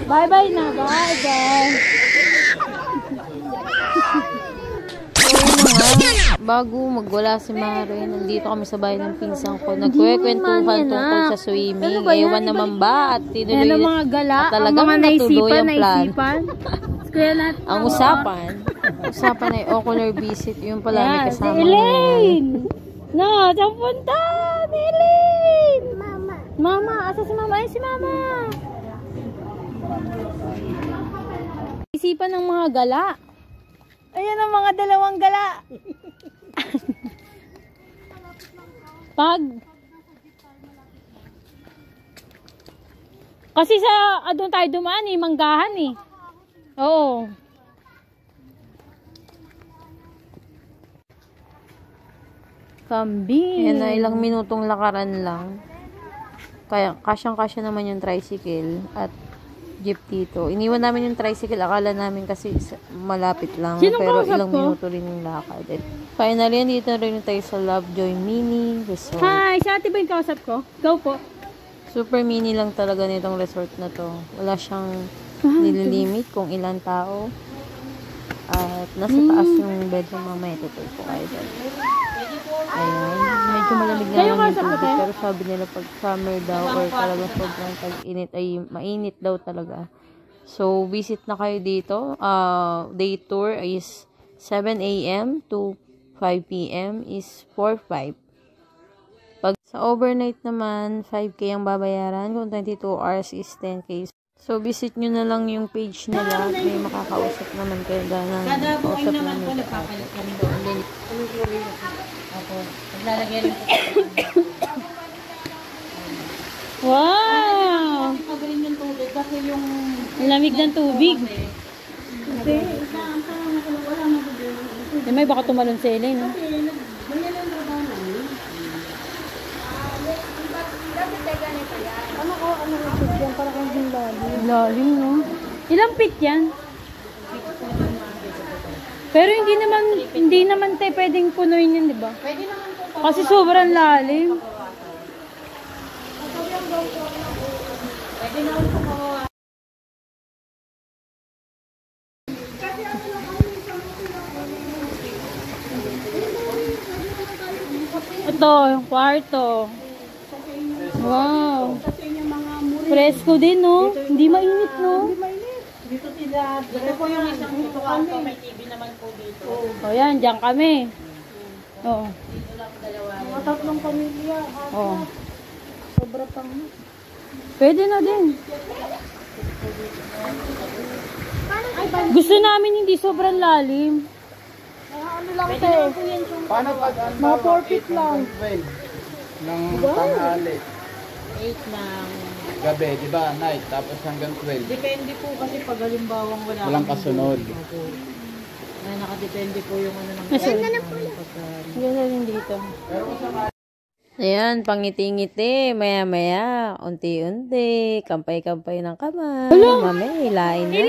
Bye-bye na. Bye-bye. Bago magwala si Mare, nandito kami sa bahay ng pinsan ko. Nagkwekwentuhan tungkol sa swimming. Ewan naman ba at tinuloy mga gala, at talagang natuloy ang plan. Ang usapan ay ocular visit. Yung pala may kasama. Si Elaine! No, saan punta? Si Elaine! Mama, asa si Mama? Ay, si Mama! Isipan ng mga gala. Ayan ang mga dalawang gala. Kasi sa doon tayo dumaan manggahan Oo. Kambing. Yan na, ilang minutong lakaran lang. Kaya kasyang-kasya naman yung tricycle at jeep dito. Iniwan namin yung tricycle. Akala namin kasi malapit lang. Pero ilang minuto rin yung lakad. At finally, dito rin tayo sa Lovejoy Mini Resort. Hi! Si ate ba yung kausap ko? Go po. Super mini lang talaga nitong resort na to. Wala siyang nililimit kung ilang tao. At nasa taas yung bedroom, mamaya tutuloy po kayo doon. Ayan. Medyo malamig na lang yung tubig. Pero sabi nila pag summer daw or talagang sobrang tag-init ay mainit daw talaga. So, visit na kayo dito. Day tour is 7 a.m. to 5 p.m. is 4-5. Pag sa overnight naman, 5K ang babayaran. Kung 22 hours is 10K. So, visit nyo na lang yung page nila. May makakausap naman kayo dahil kada booking naman po, nagpapalit kami doon. Ako, naglalagay rin po. Wow! Pagaling yung tubig kasi yung lamig ng tubig. Kasi, ang parang wala na doon. May baka tumalon sa ilay, no? Para kang lalim. Lalim, no? Ilang feet yan? Pero hindi naman tayo pwedeng punuin yan, di ba? Pwede naman po. Kasi sobrang lalim. Pwede naman po. Ito, yung kwarto. Wow. Presko din, no? Hindi mainit, no? Dito sila. Dito po yung isang kwarto. May TV naman po dito. O yan, dyan kami. Oo. Dito lang dalawa. Mga tatlong pamilya. Oo. Sobra pang. Pwede na din. Gusto namin hindi sobrang lalim. Ano lang tayo? Paano pag Mga 4 feet lang. 12 ng tanghali? 8 ng Gabi, di ba? Night, tapos hanggang 12. depende po kasi pag halimbawang Walang kasunod. Nakadepende po yung ano ng Gano'n rin dito. Ayan, pangiti-ngiti. Maya-maya, unti-unti. Kampay-kampay ng kamay. Mamaya, hilain na.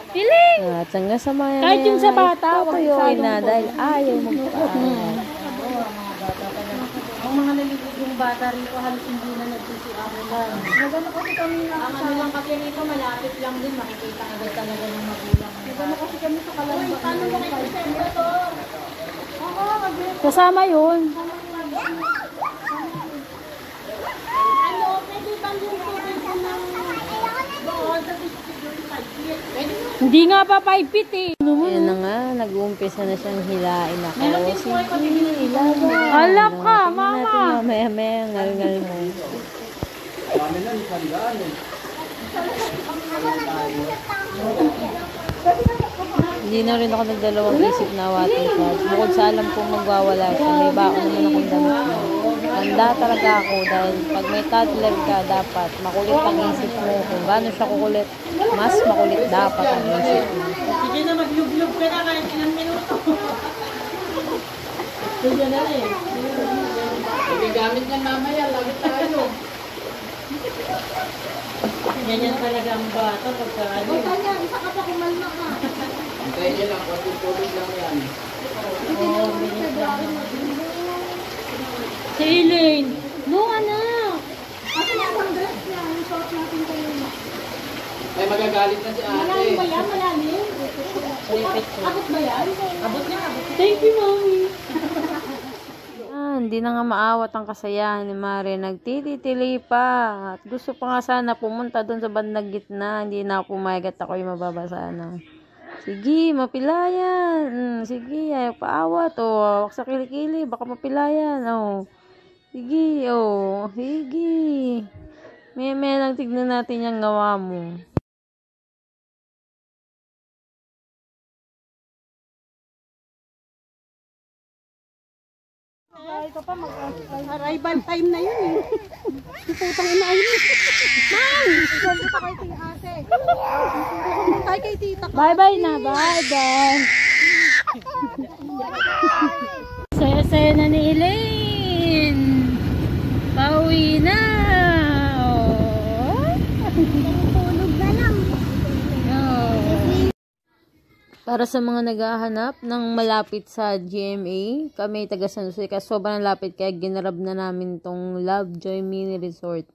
Piling! At hanggang sa maya. Kahit yung sa bata, Papayuin na dahil ayaw magpaan. Ang mga nalilibong bata rito halos hindi na nagsusuamulan. Magano kasi kami Ang ano lang kasi rito malapit lang din makikita agad talaga ng magulang. Magano kasi kami sa Kalamba. Paano ba kayo to? Kasama yun. Ano, pwede bang yung tubig ko ng doon sa 55 feet? Pwede mo. Hindi nga pa 5 feet eh. Ayan na nga, nag-uumpisa na siyang hilain ako. Sige, ilaban. Alap ka, Tingnan mama. natin mamaya-maya, ngal-ngal mo. Hindi na rin ako nagdalawang isip na awatin siya. Bukod sa alam kong magwawala siya, may bako naman akong damit mo. Handa talaga ako dahil pag may toddler ka, dapat makulit ang isip mo. Kung gaano siya kukulit, mas makulit dapat ang isip mo. Sige na, maglub-lub ka na kahit ilang minuto. Sige na eh. Gamit niya mamaya, lagi tayo. Ganyan talaga ang bata pagka ano. Kanya, isa ka pa kumalma ka. Antayin niya lang, patutuloy lang yan. Si Elaine. No, anak. Kasi yung dress niya, yung short natin kayo. nagalit na si ate. Malalim ba yan? Malalim? Abot ba yan? Thank you, Mommy. Hindi na nga maawat ang kasayahan ni Mare. Nagtitili pa. At gusto pa nga sana pumunta doon sa bandang gitna. Hindi na ako pumayag at ako'y mababasa na. Sige, mapilayan. Sige, ayaw paawat. Hawak sa kilikili. Baka mapilayan. Sige, sige. May lang tignan natin yung gawa mo. Arrival time na yun eh. Putang ina yun. Mang! Pupunta kay Ting Ate. Pupunta kay Tita Ate. Bye-bye na. Bye-bye. Saya-saya na ni Elaine. Pauwi na. Tulog na lang. Para sa mga naghahanap ng malapit sa GMA, kami taga San Jose, sobrang lapit kaya ginarab na namin tong Lovejoy Mini Resort.